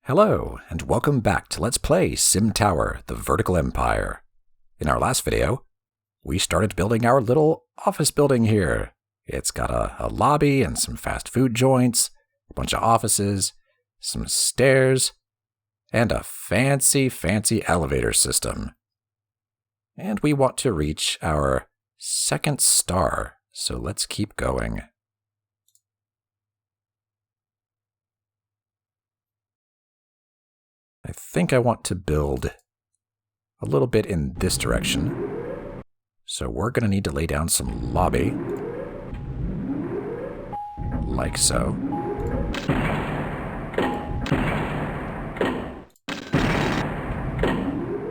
Hello, and welcome back to Let's Play SimTower, the Vertical Empire. In our last video, we started building our little office building here. It's got a lobby and some fast food joints, a bunch of offices, some stairs, and a fancy elevator system. And we want to reach our second star, so let's keep going. I think I want to build a little bit in this direction. So we're going to need to lay down some lobby. Like so.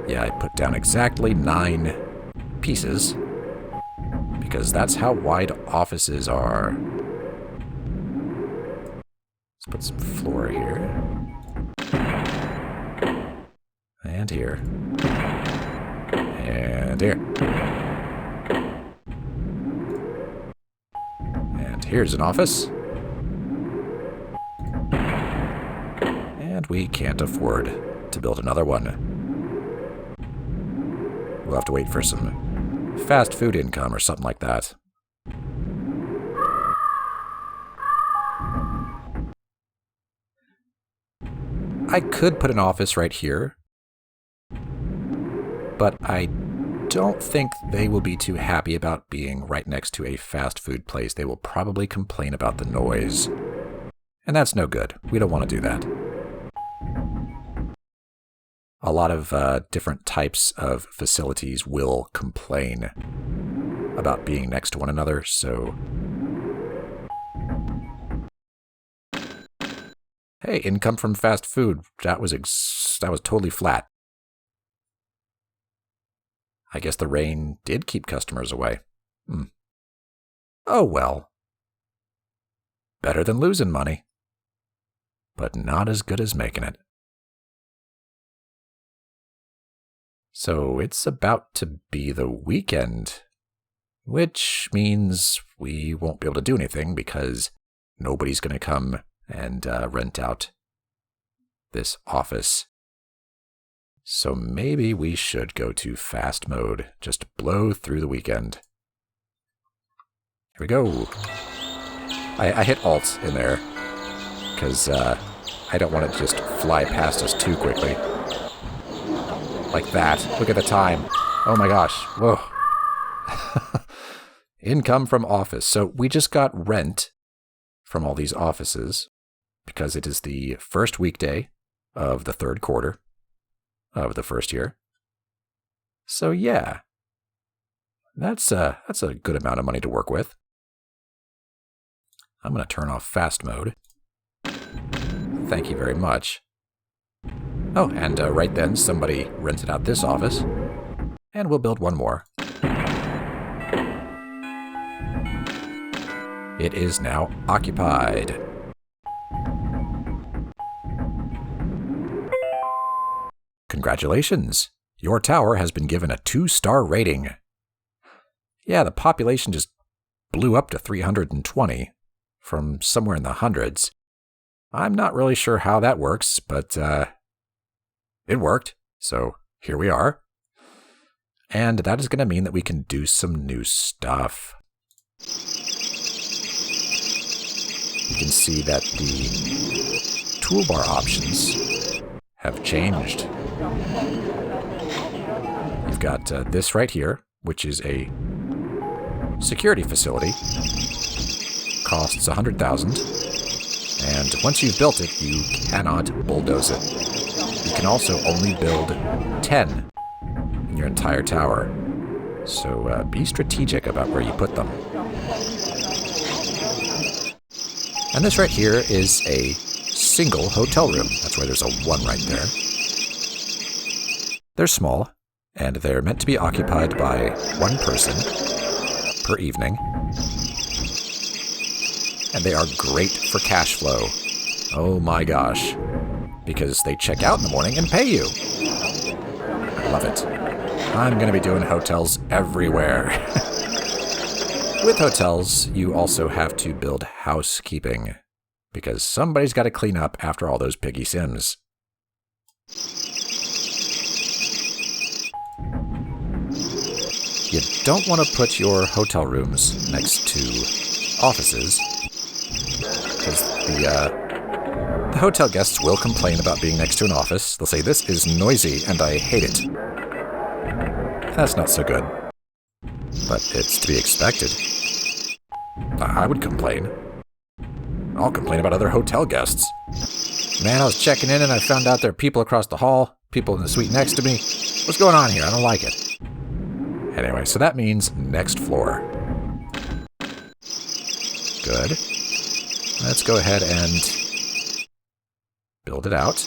Yeah, I put down exactly 9 pieces, because that's how wide offices are. Let's put some floor here. And here. And here. And here's an office. And we can't afford to build another one. We'll have to wait for some fast food income or something like that. I could put an office right here, but I don't think they will be too happy about being right next to a fast food place. They will probably complain about the noise. And that's no good. We don't want to do that. A lot of different types of facilities will complain about being next to one another, so... Hey, income from fast food. That was totally flat. I guess the rain did keep customers away. Oh well. Better than losing money. But not as good as making it. So it's about to be the weekend, which means we won't be able to do anything because nobody's going to come and rent out this office. So maybe we should go to fast mode, just blow through the weekend. Here we go. I hit Alt in there, because I don't want it to just fly past us too quickly. Like that. Look at the time. Oh my gosh. Whoa. Income from office. So we just got rent from all these offices, because it is the first weekday of the third quarter of the first year. So yeah, that's a good amount of money to work with. I'm going to turn off fast mode. Thank you very much. Oh, and right then somebody rented out this office, and we'll build one more. It is now occupied. Congratulations! Your tower has been given a 2-star rating. Yeah, the population just blew up to 320 from somewhere in the hundreds. I'm not really sure how that works, but it worked, so here we are. And that is going to mean that we can do some new stuff. You can see that the toolbar options have changed. You've got this right here, which is a security facility. Costs $100,000, and once you've built it, you cannot bulldoze it. You can also only build 10 in your entire tower, so be strategic about where you put them. And this right here is a single hotel room. That's why there's a 1 right there. They're small, and they're meant to be occupied by 1 person per evening. And they are great for cash flow. Oh my gosh. Because they check out in the morning and pay you. I love it. I'm going to be doing hotels everywhere. With hotels, you also have to build housekeeping, because somebody's got to clean up after all those piggy Sims. You don't want to put your hotel rooms next to offices, because the hotel guests will complain about being next to an office. They'll say, "This is noisy and I hate it." That's not so good. But it's to be expected. I would complain. I'll complain about other hotel guests. Man, I was checking in and I found out there are people across the hall, people in the suite next to me. What's going on here? I don't like it. Anyway, so that means next floor. Good. Let's go ahead and build it out.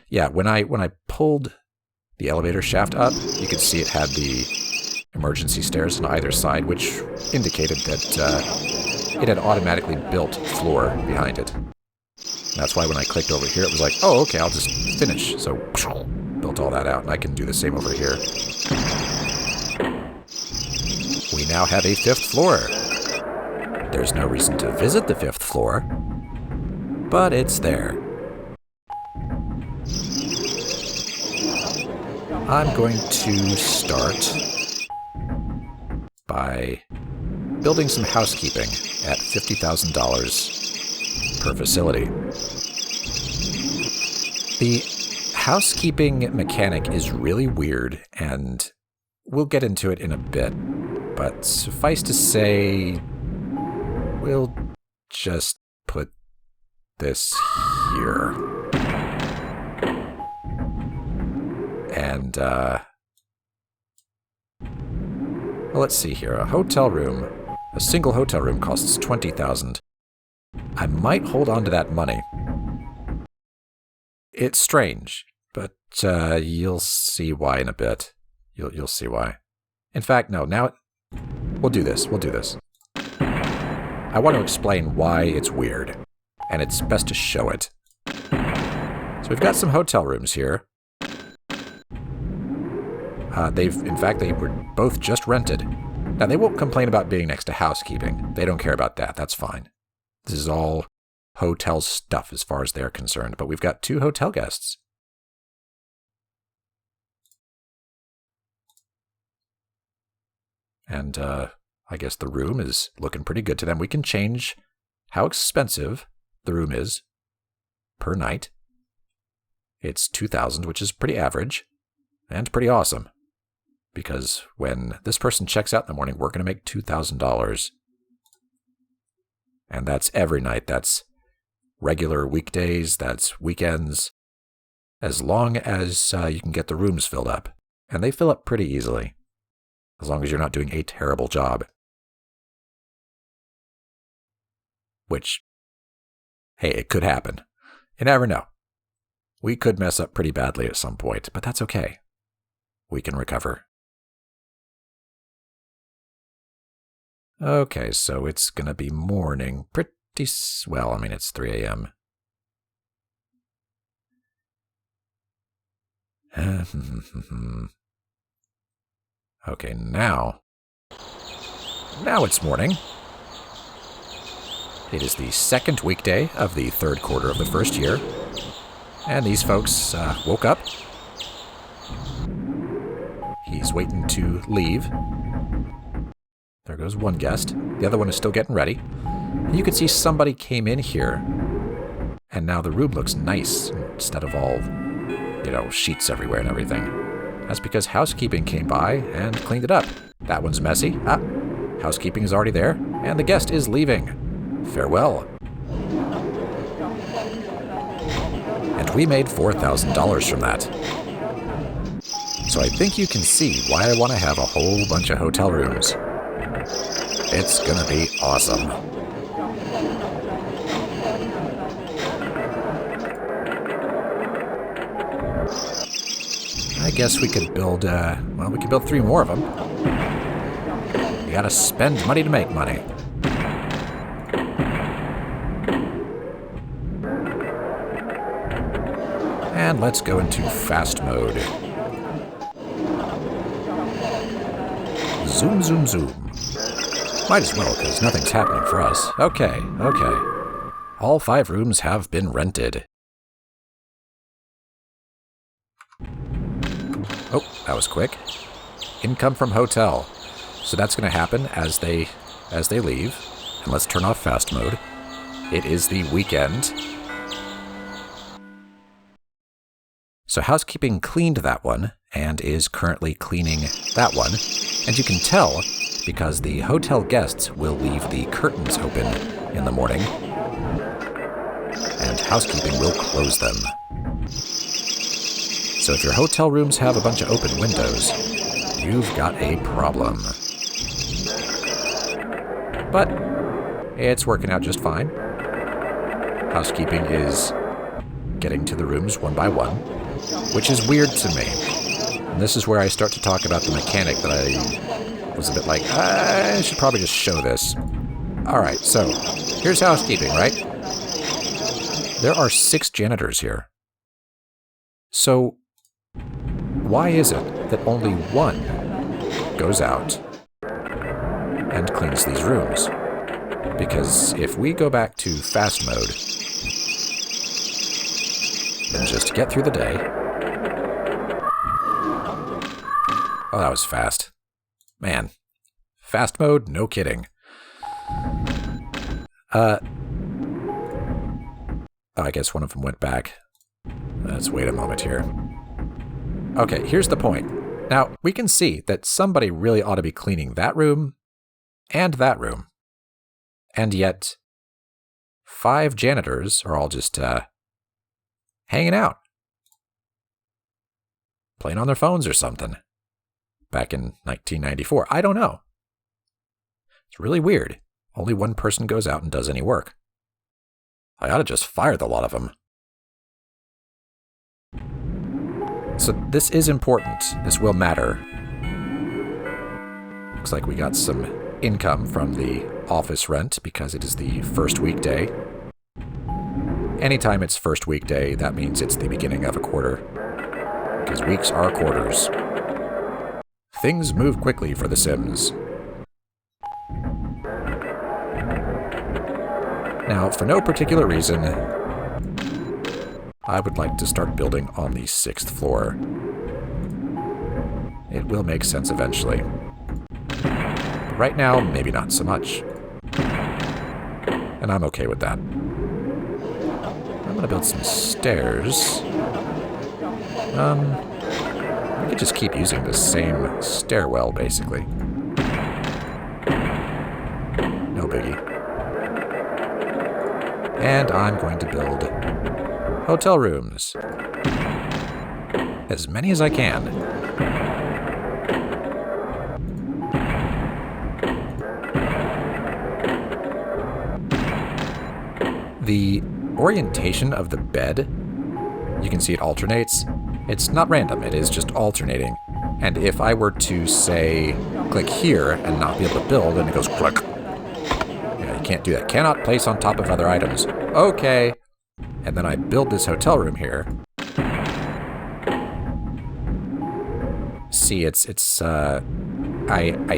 Yeah, when I pulled the elevator shaft up, you could see it had the emergency stairs on either side, which indicated that it had automatically built floor behind it. That's why when I clicked over here, it was like, oh, okay, I'll just finish. So, built all that out, and I can do the same over here. We now have a 5th floor. There's no reason to visit the 5th floor, but it's there. I'm going to start by building some housekeeping at $50,000 per facility. The housekeeping mechanic is really weird, and we'll get into it in a bit, but suffice to say, we'll just put this here. And, well, let's see here. A hotel room, a single hotel room costs $20,000. I might hold on to that money. It's strange, but you'll see why in a bit. You'll see why. In fact, no, now we'll do this. We'll do this. I want to explain why it's weird, and it's best to show it. So we've got some hotel rooms here. In fact, they were both just rented. Now, they won't complain about being next to housekeeping. They don't care about that. That's fine. This is all hotel stuff as far as they're concerned. But we've got 2 hotel guests. And I guess the room is looking pretty good to them. We can change how expensive the room is per night. It's $2,000, which is pretty average and pretty awesome. Because when this person checks out in the morning, we're going to make $2,000. And that's every night. That's regular weekdays. That's weekends. As long as you can get the rooms filled up. And they fill up pretty easily. As long as you're not doing a terrible job. Which, hey, it could happen. You never know. We could mess up pretty badly at some point, but that's okay. We can recover. Okay, so it's going to be morning pretty well. I mean, it's 3 a.m. Okay, now it's morning. It is the 2nd weekday of the 3rd quarter of the 1st year. And these folks woke up. He's waiting to leave. There goes one guest. The other one is still getting ready. And you can see somebody came in here. And now the room looks nice instead of all, sheets everywhere and everything. That's because housekeeping came by and cleaned it up. That one's messy. Housekeeping is already there. And the guest is leaving. Farewell. And we made $4,000 from that. So I think you can see why I want to have a whole bunch of hotel rooms. It's gonna be awesome. I guess we could build, we could build 3 more of them. You gotta spend money to make money. And let's go into fast mode. Zoom, zoom, zoom. Might as well, because nothing's happening for us. Okay. All 5 rooms have been rented. Oh, that was quick. Income from hotel. So that's going to happen as they leave. And let's turn off fast mode. It is the weekend. So housekeeping cleaned that one and is currently cleaning that one. And you can tell because the hotel guests will leave the curtains open in the morning. And housekeeping will close them. So if your hotel rooms have a bunch of open windows, you've got a problem. But it's working out just fine. Housekeeping is getting to the rooms one by one, which is weird to me. And this is where I start to talk about the mechanic that I was a bit like, I should probably just show this. Alright, so here's housekeeping, right? There are 6 janitors here. So why is it that only one goes out and cleans these rooms? Because if we go back to fast mode and just get through the day... Oh, that was fast. Man. Fast mode? No kidding. Oh, I guess one of them went back. Let's wait a moment here. Okay, here's the point. Now, we can see that somebody really ought to be cleaning that room and that room. And yet, 5 janitors are all just hanging out. Playing on their phones or something. Back in 1994. I don't know. It's really weird. Only one person goes out and does any work. I ought to just fire the lot of them. So this is important. This will matter. Looks like we got some income from the office rent because it is the first weekday. Anytime it's first weekday, that means it's the beginning of a quarter. Because weeks are quarters. Things move quickly for The Sims. Now, for no particular reason, I would like to start building on the 6th floor. It will make sense eventually. But right now, maybe not so much. And I'm okay with that. I'm going to build some stairs. We could just keep using the same stairwell, basically. No biggie. And I'm going to build hotel rooms. As many as I can. The orientation of the bed, you can see it alternates. It's not random, it is just alternating. And if I were to say, click here and not be able to build, and it goes click. Yeah, you can't do that. Cannot place on top of other items. Okay. And then I build this hotel room here. See, I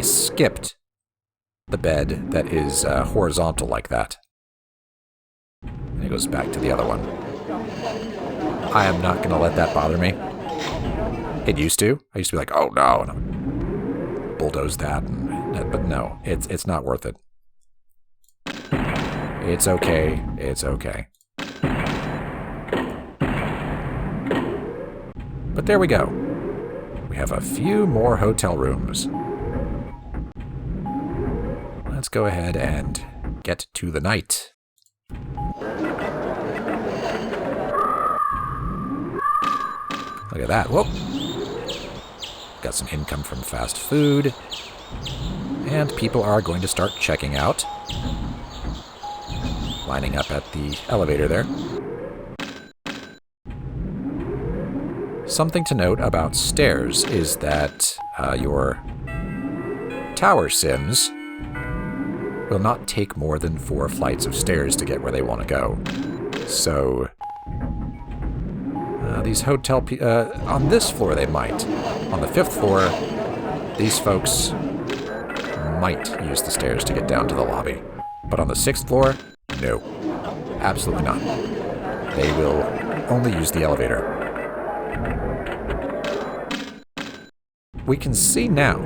skipped the bed that is horizontal like that. And it goes back to the other one. I am not going to let that bother me. It used to. I used to be like, oh no, and I would bulldoze that. But no, it's not worth it. It's okay. It's okay. But there we go. We have a few more hotel rooms. Let's go ahead and get to the night. Look at that. Whoop. Got some income from fast food. And people are going to start checking out. Lining up at the elevator there. Something to note about stairs is that your tower sims will not take more than 4 flights of stairs to get where they want to go. So these hotel on this floor they might. On the 5th floor, these folks might use the stairs to get down to the lobby. But on the 6th floor, no. Absolutely not. They will only use the elevator. we can see now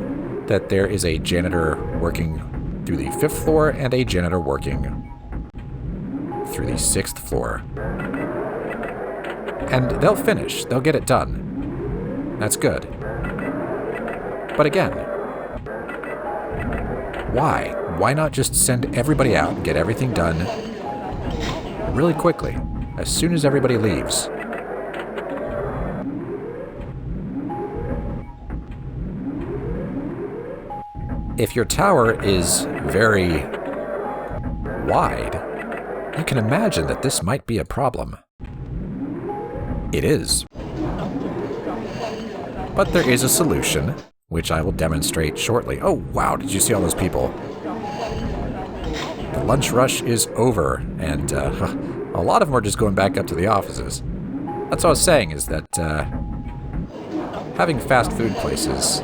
that there is a janitor working through the 5th floor and a janitor working through the 6th floor. And they'll finish. They'll get it done. That's good. But again, why? Why not just send everybody out and get everything done really quickly, as soon as everybody leaves? If your tower is very wide, you can imagine that this might be a problem. It is. But there is a solution, which I will demonstrate shortly. Oh, wow, did you see all those people? The lunch rush is over, and a lot of them are just going back up to the offices. That's what I was saying, is that having fast food places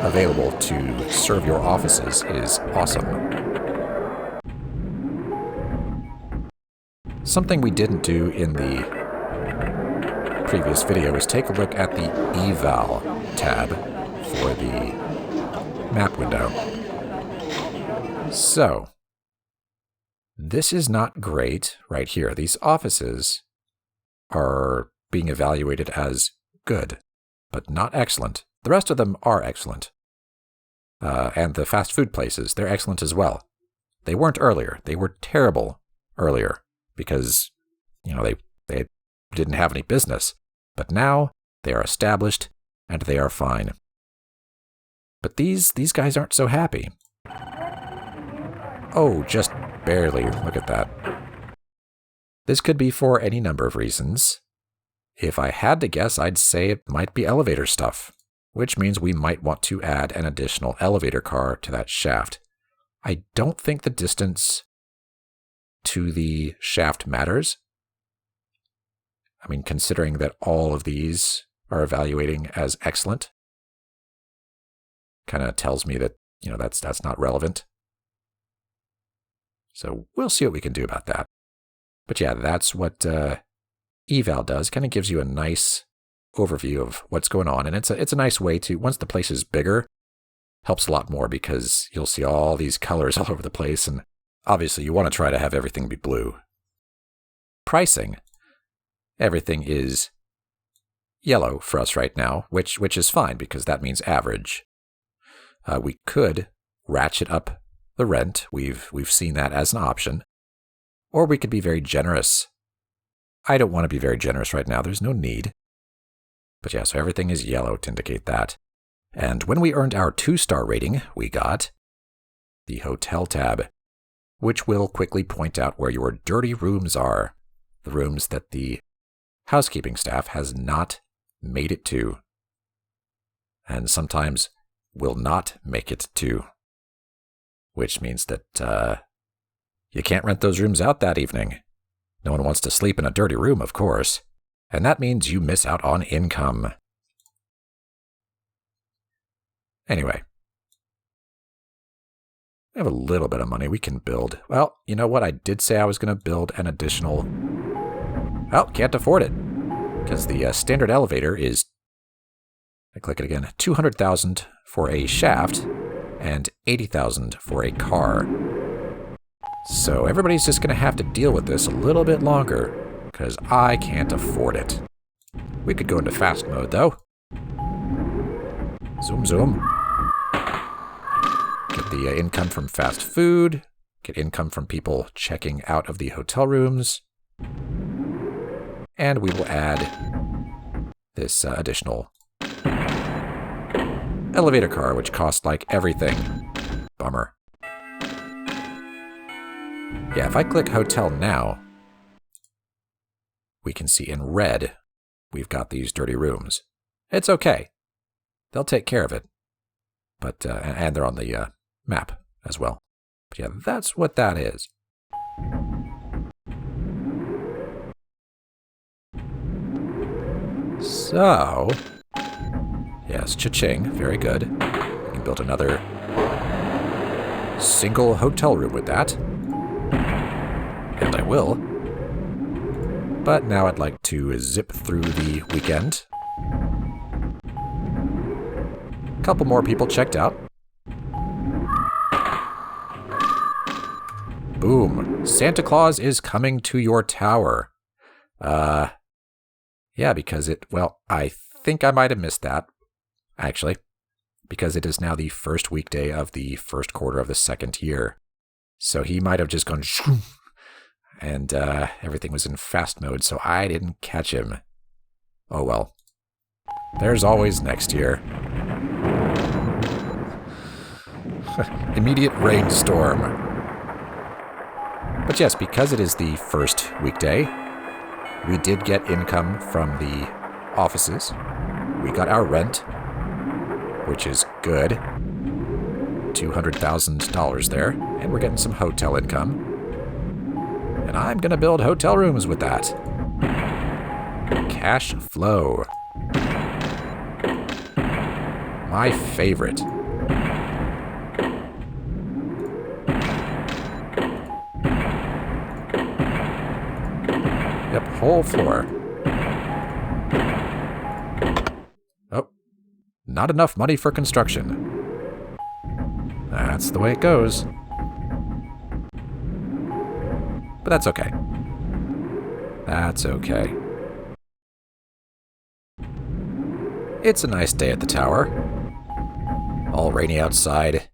available to serve your offices is awesome. Something we didn't do in the previous video is take a look at the eval tab for the map window. So, this is not great right here. These offices are being evaluated as good, but not excellent. The rest of them are excellent. And the fast food places, they're excellent as well. They weren't earlier. They were terrible earlier because, you know, they didn't have any business. But now they are established and they are fine. But these guys aren't so happy. Oh, just barely. Look at that. This could be for any number of reasons. If I had to guess, I'd say it might be elevator stuff, which means we might want to add an additional elevator car to that shaft. I don't think the distance to the shaft matters. I mean, considering that all of these are evaluating as excellent, kind of tells me that, you know, that's not relevant. So we'll see what we can do about that. But yeah, that's what eval does. Kind of gives you a nice overview of what's going on. And it's a nice way to, once the place is bigger, helps a lot more because you'll see all these colors all over the place. And obviously you want to try to have everything be blue. Pricing. Everything is yellow for us right now, which is fine because that means average. We could ratchet up the rent. We've seen that as an option. Or we could be very generous. I don't want to be very generous right now. There's no need. But yeah, so everything is yellow to indicate that. And when we earned our 2-star rating, we got the hotel tab, which will quickly point out where your dirty rooms are. The rooms that the housekeeping staff has not made it to. And sometimes will not make it to. Which means that you can't rent those rooms out that evening. No one wants to sleep in a dirty room, of course. And that means you miss out on income. Anyway. We have a little bit of money we can build. Well, you know what? I did say I was going to build an additional... Well, can't afford it. Because the standard elevator is... I click it again. 200,000 for a shaft and 80,000 for a car. So everybody's just going to have to deal with this a little bit longer, because I can't afford it. We could go into fast mode, though. Zoom, zoom. Get the income from fast food. Get income from people checking out of the hotel rooms. And we will add this additional elevator car, which costs like everything. Bummer. Yeah, if I click hotel now, we can see in red, we've got these dirty rooms. It's okay. They'll take care of it. But, and they're on the map as well. But yeah, that's what that is. So, yes, cha-ching, very good. We can build another single hotel room with that. And I will. But now I'd like to zip through the weekend. Couple more people checked out. Boom. Santa Claus is coming to your tower. Yeah, because I think I might have missed that, actually, because it is now the first weekday of the first quarter of the second year. So he might have just gone shoo, and everything was in fast mode, so I didn't catch him. Oh well. There's always next year. Immediate rainstorm. But yes, because it is the first weekday, we did get income from the offices. We got our rent, which is good. $200,000 there, and we're getting some hotel income. And I'm going to build hotel rooms with that. Cash flow. My favorite. Yep, whole floor. Oh, not enough money for construction. That's the way it goes. But that's okay. That's okay. It's a nice day at the tower. All rainy outside.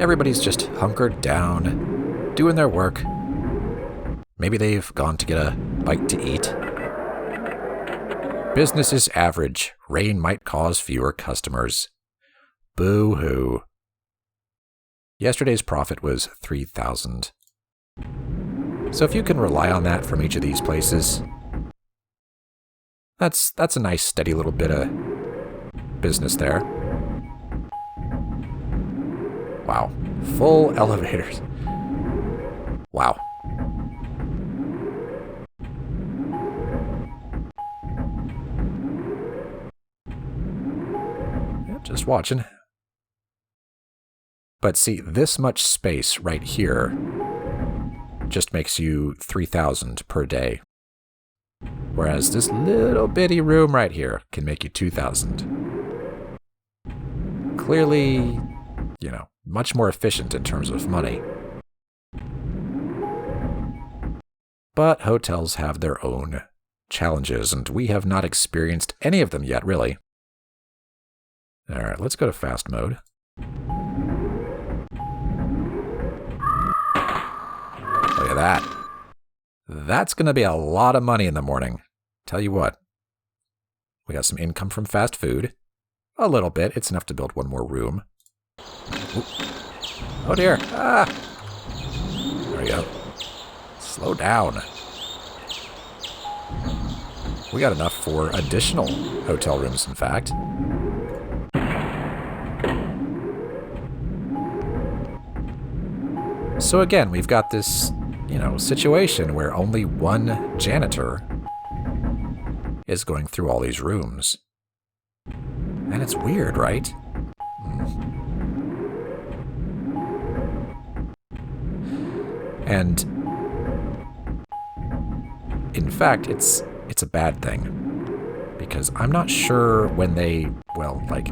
Everybody's just hunkered down, doing their work. Maybe they've gone to get a bite to eat. Business is average. Rain might cause fewer customers. Boo-hoo. Yesterday's profit was $3,000. So if you can rely on that from each of these places, that's a nice steady little bit of business there. Wow. Full elevators. Wow. Yep, just watching. But see, this much space right here just makes you $3,000 per day. Whereas this little bitty room right here can make you $2,000. Clearly, much more efficient in terms of money. But hotels have their own challenges, and we have not experienced any of them yet, really. Alright, let's go to fast mode. Look at that. That's going to be a lot of money in the morning. Tell you what. We got some income from fast food. A little bit. It's enough to build one more room. Ooh. Oh dear. Ah! There we go. Slow down. We got enough for additional hotel rooms, in fact. So again, we've got this, situation where only one janitor is going through all these rooms. And it's weird, right? And in fact, it's a bad thing, because I'm not sure when they,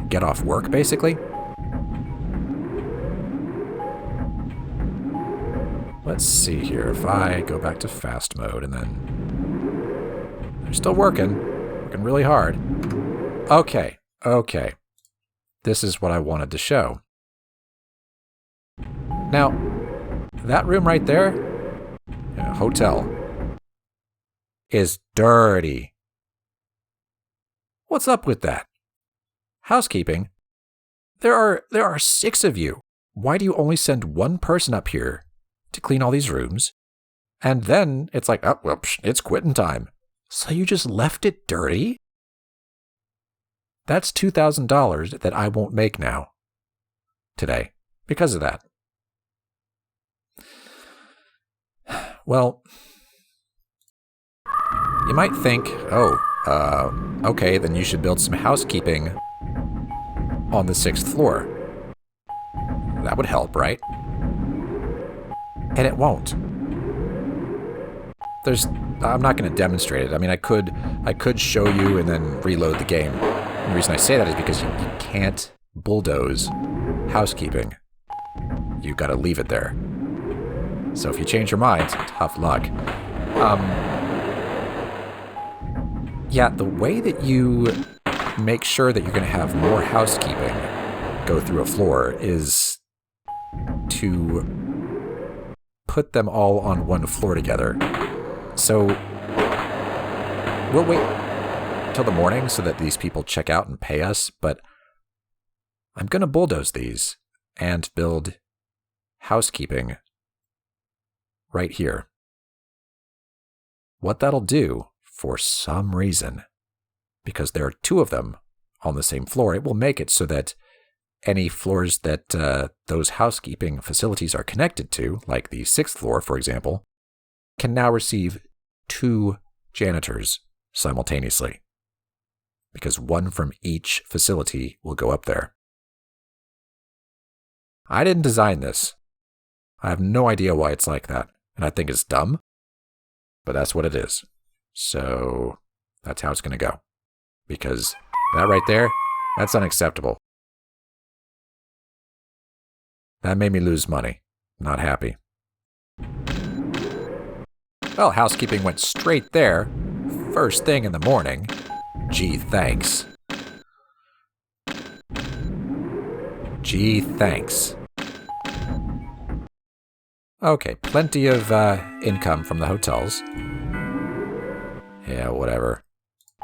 get off work, basically. Let's see here. If I go back to fast mode and then they're still working really hard. Okay. This is what I wanted to show. Now, that room right there, hotel, is dirty. What's up with that? Housekeeping? There are 6 of you. Why do you only send one person up here to clean all these rooms? And then it's like, it's quitting time. So you just left it dirty? That's $2,000 that I won't make now. Today. Because of that. Well, you might think, okay, then you should build some housekeeping on the 6th floor. That would help, right? And it won't. I'm not going to demonstrate it. I mean, I could show you and then reload the game. And the reason I say that is because you can't bulldoze housekeeping, you gotta leave it there. So if you change your mind, tough luck. Yeah, the way that you make sure that you're going to have more housekeeping go through a floor is to put them all on one floor together. So we'll wait till the morning so that these people check out and pay us, but I'm going to bulldoze these and build housekeeping right here. What that'll do, for some reason, because there are two of them on the same floor, it will make it so that any floors that those housekeeping facilities are connected to, like the 6th floor, for example, can now receive 2 janitors simultaneously, because one from each facility will go up there. I didn't design this. I have no idea why it's like that, and I think it's dumb, but that's what it is. So that's how it's going to go, because that right there, that's unacceptable. That made me lose money. Not happy. Well, housekeeping went straight there, first thing in the morning. Gee, thanks. Gee, thanks. Okay, plenty of income from the hotels. Yeah, whatever.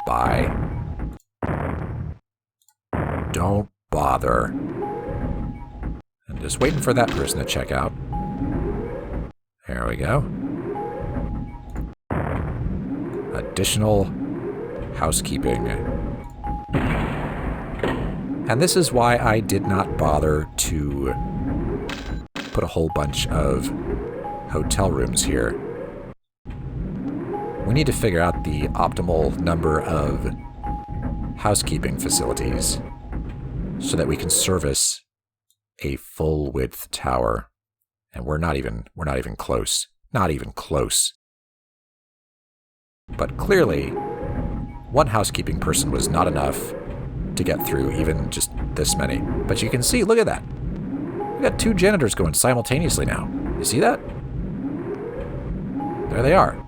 Bye. Don't bother. I'm just waiting for that person to check out. There we go. Additional housekeeping. And this is why I did not bother to put a whole bunch of hotel rooms here. We need to figure out the optimal number of housekeeping facilities so that we can service a full-width tower. And we're not even close. Not even close. But clearly, one housekeeping person was not enough to get through even just this many. But you can see, look at that. We got 2 janitors going simultaneously now. You see that? There they are.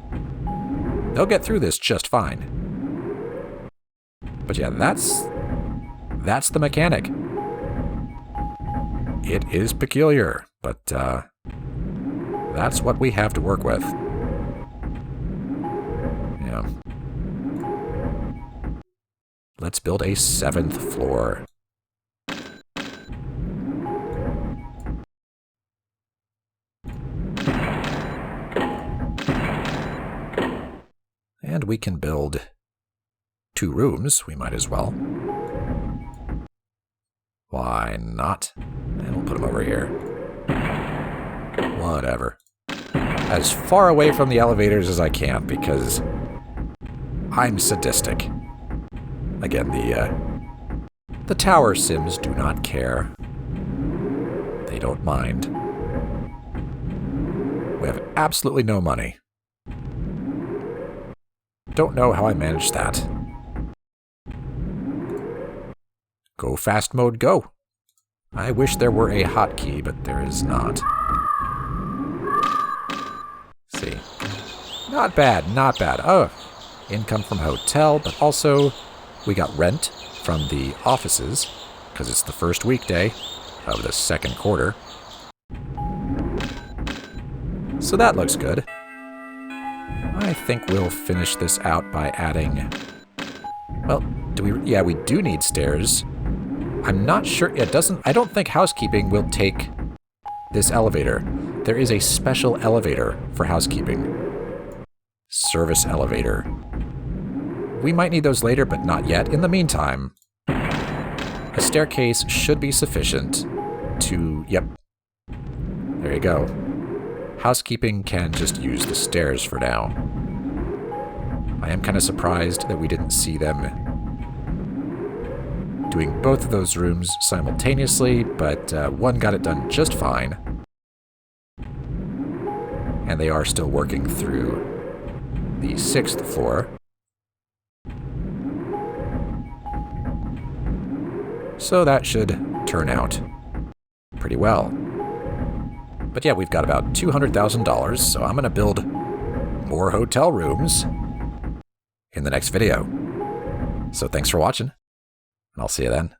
They'll get through this just fine. But yeah, that's the mechanic. It is peculiar, but that's what we have to work with. Yeah. Let's build a 7th floor. And we can build 2 rooms, we might as well. Why not? And we'll put them over here. Whatever. As far away from the elevators as I can, because I'm sadistic. Again, the tower sims do not care. They don't mind. We have absolutely no money. Don't know how I managed that. Go fast mode, go. I wish there were a hotkey, but there is not. See. Not bad, not bad. Oh, income from hotel, but also we got rent from the offices, because it's the first weekday of the 2nd quarter. So that looks good. I think we'll finish this out by adding... Well, do we... Yeah, we do need stairs. I'm not sure... It doesn't... I don't think housekeeping will take this elevator. There is a special elevator for housekeeping. Service elevator. We might need those later, but not yet. In the meantime, a staircase should be sufficient to... Yep. There you go. Housekeeping can just use the stairs for now. I am kind of surprised that we didn't see them doing both of those rooms simultaneously, but one got it done just fine. And they are still working through the 6th floor. So that should turn out pretty well. But yeah, we've got about $200,000, so I'm going to build more hotel rooms in the next video. So thanks for watching, and I'll see you then.